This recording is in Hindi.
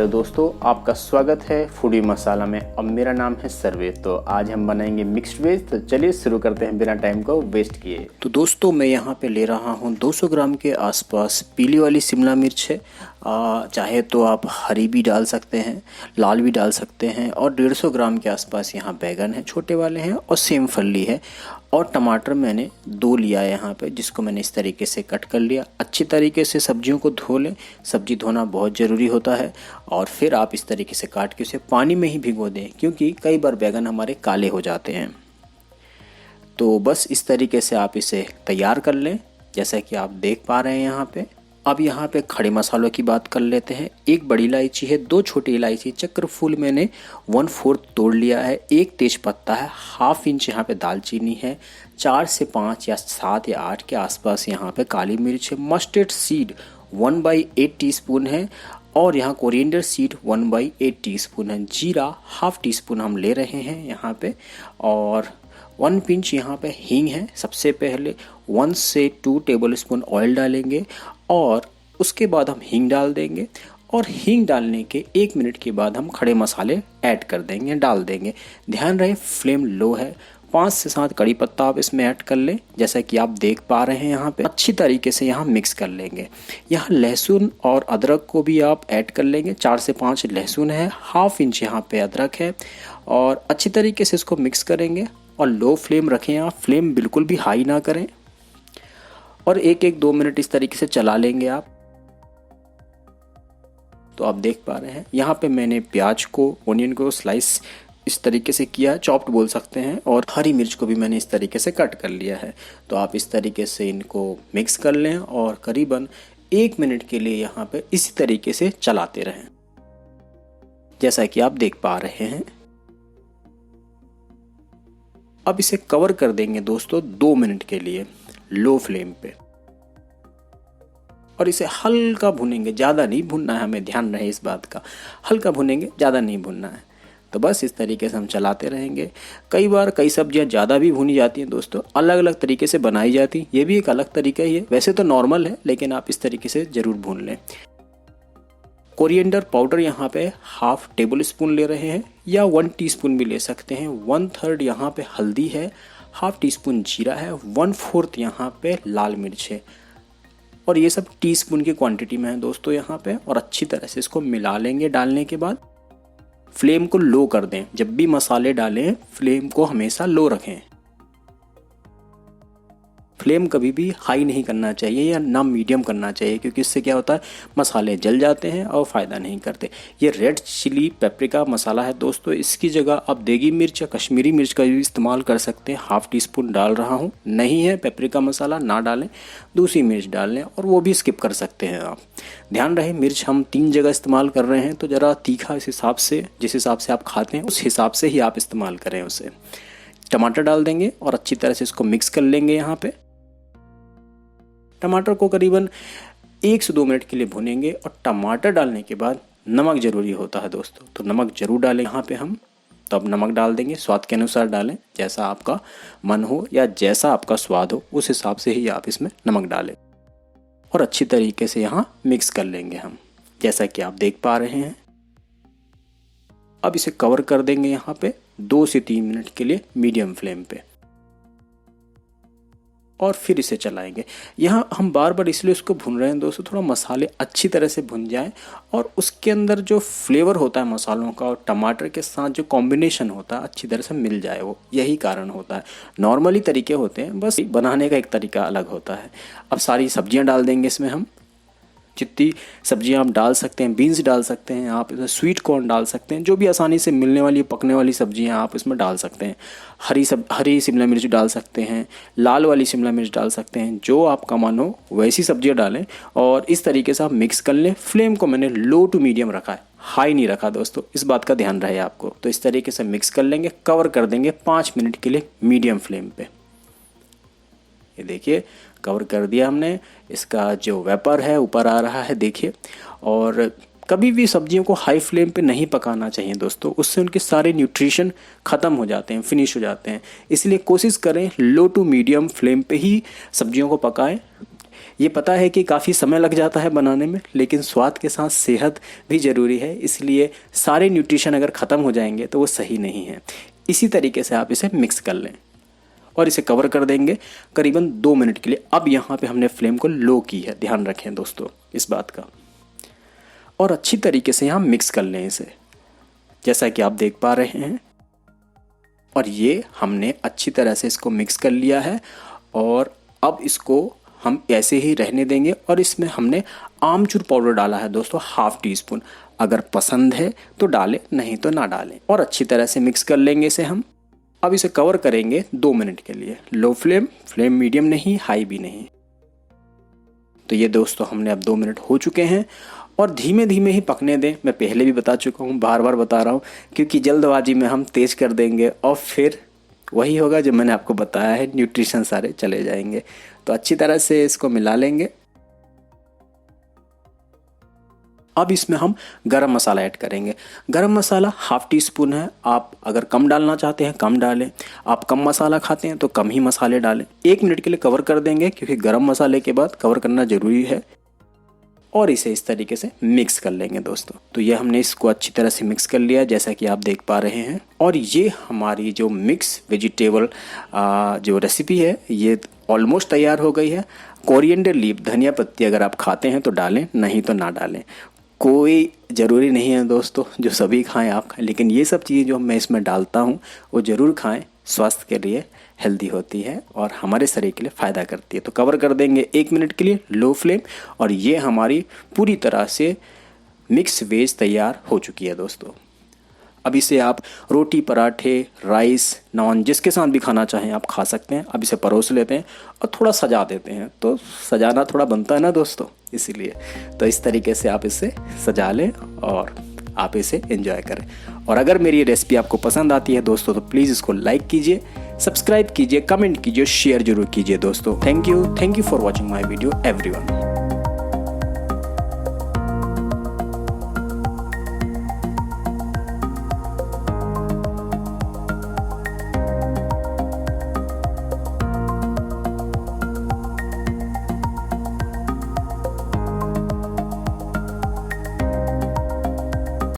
दोस्तों, आपका स्वागत है फूडी मसाला में। अब मेरा नाम है सर्वे। तो आज हम बनाएंगे मिक्स्ड वेज। तो चलिए शुरू करते हैं बिना टाइम को वेस्ट किए। तो दोस्तों, मैं यहाँ पे ले रहा हूँ 200 ग्राम के आसपास पीली वाली शिमला मिर्च है। चाहे तो आप हरी भी डाल सकते हैं, लाल भी डाल सकते हैं। और 150 ग्राम के आसपास यहाँ बैगन है, छोटे वाले हैं, और सेम फल्ली है। और टमाटर मैंने 2 लिया है यहाँ पे, जिसको मैंने इस तरीके से कट कर लिया। अच्छी तरीके से सब्जियों को धो लें, सब्जी धोना बहुत ज़रूरी होता है। और फिर आप इस तरीके से काट के उसे पानी में ही भिगो दें, क्योंकि कई बार बैगन हमारे काले हो जाते हैं। तो बस इस तरीके से आप इसे तैयार कर लें, जैसा कि आप देख पा रहे हैं यहाँ पे। अब यहाँ पे खड़े मसालों की बात कर लेते हैं। 1 बड़ी इलायची है, 2 छोटी इलायची, चक्रफूल मैंने 1/4 तोड़ लिया है, 1 तेज पत्ता है, 1/2 इंच यहाँ पे दालचीनी है, 4 से 5 या 7 या 8 के आसपास यहाँ पे काली मिर्च है, मस्टर्ड सीड 1/8 टीस्पून है, और यहाँ कोरिएंडर सीड 1/8 टीस्पून है, जीरा 1/2 टीस्पून हम ले रहे हैं यहाँ पे, और 1 पिंच यहाँ पे हींग है। सबसे पहले 1 से 2 टेबल स्पून ऑयल डालेंगे, और उसके बाद हम हींग डाल देंगे। और हींग डालने के 1 मिनट के बाद हम खड़े मसाले ऐड कर देंगे, डाल देंगे। ध्यान रहे फ्लेम लो है। 5 से 7 कड़ी पत्ता आप इसमें ऐड कर लें, जैसा कि आप देख पा रहे हैं यहाँ पे। अच्छी तरीके से यहाँ मिक्स कर लेंगे। यहाँ लहसुन और अदरक को भी आप ऐड कर लेंगे। 4 से 5 लहसुन है, 1/2 इंच यहाँ पे अदरक है, और अच्छी तरीके से इसको मिक्स करेंगे। और लो फ्लेम रखें आप, फ्लेम बिल्कुल भी हाई ना करें, और 1-2 मिनट इस तरीके से चला लेंगे आप। तो आप देख पा रहे हैं यहाँ पे मैंने प्याज को, ऑनियन को स्लाइस इस तरीके से किया है, चॉप्ड बोल सकते हैं, और हरी मिर्च को भी मैंने इस तरीके से कट कर लिया है। तो आप इस तरीके से इनको मिक्स कर लें, और करीबन 1 मिनट के लिए यहाँ पे इसी तरीके से चलाते रहें, जैसा कि आप देख पा रहे हैं। अब इसे कवर कर देंगे दोस्तों 2 मिनट के लिए लो फ्लेम पे, और इसे हल्का भुनेंगे। ज़्यादा नहीं भुनना है, हमें ध्यान रहे इस बात का। हल्का भुनेंगे, ज़्यादा नहीं भुनना है। तो बस इस तरीके से हम चलाते रहेंगे। कई बार कई सब्जियां ज़्यादा भी भुनी जाती हैं दोस्तों, अलग अलग तरीके से बनाई जाती। ये भी एक अलग तरीका ही है, वैसे तो नॉर्मल है, लेकिन आप इस तरीके से ज़रूर भून लें। कोरिएंडर पाउडर यहाँ पे 1/2 टेबल स्पून ले रहे हैं, या 1 टीस्पून भी ले सकते हैं। 1/3 यहाँ पे हल्दी है, 1/2 टीस्पून जीरा है, 1/4 यहाँ पे लाल मिर्च है, और ये सब टीस्पून की क्वांटिटी में है दोस्तों यहाँ पे। और अच्छी तरह से इसको मिला लेंगे। डालने के बाद फ्लेम को लो कर दें। जब भी मसाले डालें, फ्लेम को हमेशा लो रखें। फ्लेम कभी भी हाई नहीं करना चाहिए, या ना मीडियम करना चाहिए, क्योंकि इससे क्या होता है, मसाले जल जाते हैं और फ़ायदा नहीं करते। ये रेड चिली पेपरिका मसाला है दोस्तों। इसकी जगह आप देगी मिर्च या कश्मीरी मिर्च का भी इस्तेमाल कर सकते हैं। 1/2 टीस्पून डाल रहा हूँ। नहीं है पेपरिका मसाला, ना डालें, दूसरी मिर्च डाल लें, और वो भी स्किप कर सकते हैं आप। ध्यान रहे मिर्च हम 3 जगह इस्तेमाल कर रहे हैं, तो ज़रा तीखा इस हिसाब से, जिस हिसाब से आप खाते हैं उस हिसाब से ही आप इस्तेमाल करें उसे। टमाटर डाल देंगे, और अच्छी तरह से इसको मिक्स कर लेंगे यहाँ पे। टमाटर को करीबन 1 से 2 मिनट के लिए भुनेंगे, और टमाटर डालने के बाद नमक ज़रूरी होता है दोस्तों, तो नमक ज़रूर डालें यहाँ पे हम। तो अब नमक डाल देंगे, स्वाद के अनुसार डालें, जैसा आपका मन हो या जैसा आपका स्वाद हो उस हिसाब से ही आप इसमें नमक डालें। और अच्छी तरीके से यहाँ मिक्स कर लेंगे हम, जैसा कि आप देख पा रहे हैं। अब इसे कवर कर देंगे यहाँ पे 2 से 3 मिनट के लिए मीडियम फ्लेम पे, और फिर इसे चलाएंगे। यहाँ हम बार बार इसलिए उसको भून रहे हैं दोस्तों, थोड़ा मसाले अच्छी तरह से भुन जाएं, और उसके अंदर जो फ्लेवर होता है मसालों का और टमाटर के साथ जो कॉम्बिनेशन होता है अच्छी तरह से मिल जाए, वो यही कारण होता है। नॉर्मली तरीके होते हैं, बस बनाने का एक तरीका अलग होता है। अब सारी सब्जियां डाल देंगे इसमें हम, जितनी सब्जियां आप डाल सकते हैं। बीन्स डाल सकते हैं आप, इसमें स्वीट कॉर्न डाल सकते हैं, जो भी आसानी से मिलने वाली पकने वाली सब्जियां आप इसमें डाल सकते हैं। हरी शिमला मिर्च डाल सकते हैं, लाल वाली शिमला मिर्च डाल सकते हैं, जो आपका मन हो वैसी सब्जियां डालें, और इस तरीके से आप मिक्स कर लें। फ्लेम को मैंने लो टू मीडियम रखा है, हाई नहीं रखा दोस्तों, इस बात का ध्यान रहे आपको। तो इस तरीके से मिक्स कर लेंगे, कवर कर देंगे 5 मिनट के लिए मीडियम फ्लेम पे। ये देखिए कवर कर दिया हमने। इसका जो वेपर है ऊपर आ रहा है, देखिए। और कभी भी सब्जियों को हाई फ्लेम पे नहीं पकाना चाहिए दोस्तों, उससे उनके सारे न्यूट्रिशन ख़त्म हो जाते हैं, फिनिश हो जाते हैं। इसलिए कोशिश करें लो टू मीडियम फ्लेम पे ही सब्जियों को पकाएं। ये पता है कि काफ़ी समय लग जाता है बनाने में, लेकिन स्वाद के साथ सेहत भी ज़रूरी है, इसलिए सारे न्यूट्रिशन अगर ख़त्म हो जाएंगे तो वो सही नहीं है। इसी तरीके से आप इसे मिक्स कर लें और इसे कवर कर देंगे करीबन 2 मिनट के लिए। अब यहाँ पे हमने फ्लेम को लो की है, ध्यान रखें दोस्तों इस बात का। और अच्छी तरीके से यहाँ मिक्स कर लें इसे, जैसा कि आप देख पा रहे हैं। और ये हमने अच्छी तरह से इसको मिक्स कर लिया है और अब इसको हम ऐसे ही रहने देंगे। और इसमें हमने आमचूर पाउडर डाला है दोस्तों, 1/2 टीस्पून। अगर पसंद है तो डालें, नहीं तो ना डालें। और अच्छी तरह से मिक्स कर लेंगे इसे हम। अब इसे कवर करेंगे 2 मिनट के लिए। लो फ्लेम, फ्लेम मीडियम नहीं, हाई भी नहीं। तो ये दोस्तों हमने अब 2 मिनट हो चुके हैं और धीमे धीमे ही पकने दें। मैं पहले भी बता चुका हूँ, बार बार बता रहा हूँ, क्योंकि जल्दबाजी में हम तेज़ कर देंगे और फिर वही होगा जो मैंने आपको बताया है, न्यूट्रिशन सारे चले जाएंगे। तो अच्छी तरह से इसको मिला लेंगे। अब इसमें हम गरम मसाला ऐड करेंगे। गरम मसाला 1/2 टीस्पून है। आप अगर कम डालना चाहते हैं कम डालें, आप कम मसाला खाते हैं तो कम ही मसाले डालें। 1 मिनट के लिए कवर कर देंगे, क्योंकि गरम मसाले के बाद कवर करना ज़रूरी है। और इसे इस तरीके से मिक्स कर लेंगे दोस्तों। तो ये हमने इसको अच्छी तरह से मिक्स कर लिया, जैसा कि आप देख पा रहे हैं। और ये हमारी जो मिक्स वेजिटेबल जो रेसिपी है, ये ऑलमोस्ट तैयार हो गई है। कोरिएंडर लीफ, धनिया पत्ती अगर आप खाते हैं तो डालें, नहीं तो ना डालें। कोई ज़रूरी नहीं है दोस्तों जो सभी खाएं आप खाएं, लेकिन ये सब चीज़ें जो मैं इसमें डालता हूँ वो ज़रूर खाएं। स्वास्थ्य के लिए हेल्दी होती है और हमारे शरीर के लिए फ़ायदा करती है। तो कवर कर देंगे 1 मिनट के लिए, लो फ्लेम। और ये हमारी पूरी तरह से मिक्स वेज तैयार हो चुकी है दोस्तों। अब इसे आप रोटी, पराठे, राइस, नान, जिसके साथ भी खाना चाहें आप खा सकते हैं। अब इसे परोस लेते हैं और थोड़ा सजा देते हैं। तो सजाना थोड़ा बनता है ना दोस्तों, इसीलिए तो इस तरीके से आप इसे सजा लें और आप इसे एंजॉय करें। और अगर मेरी रेसिपी आपको पसंद आती है दोस्तों तो प्लीज़ इसको लाइक कीजिए, सब्सक्राइब कीजिए, कमेंट कीजिए, शेयर जरूर कीजिए दोस्तों। Thank you for watching my video everyone.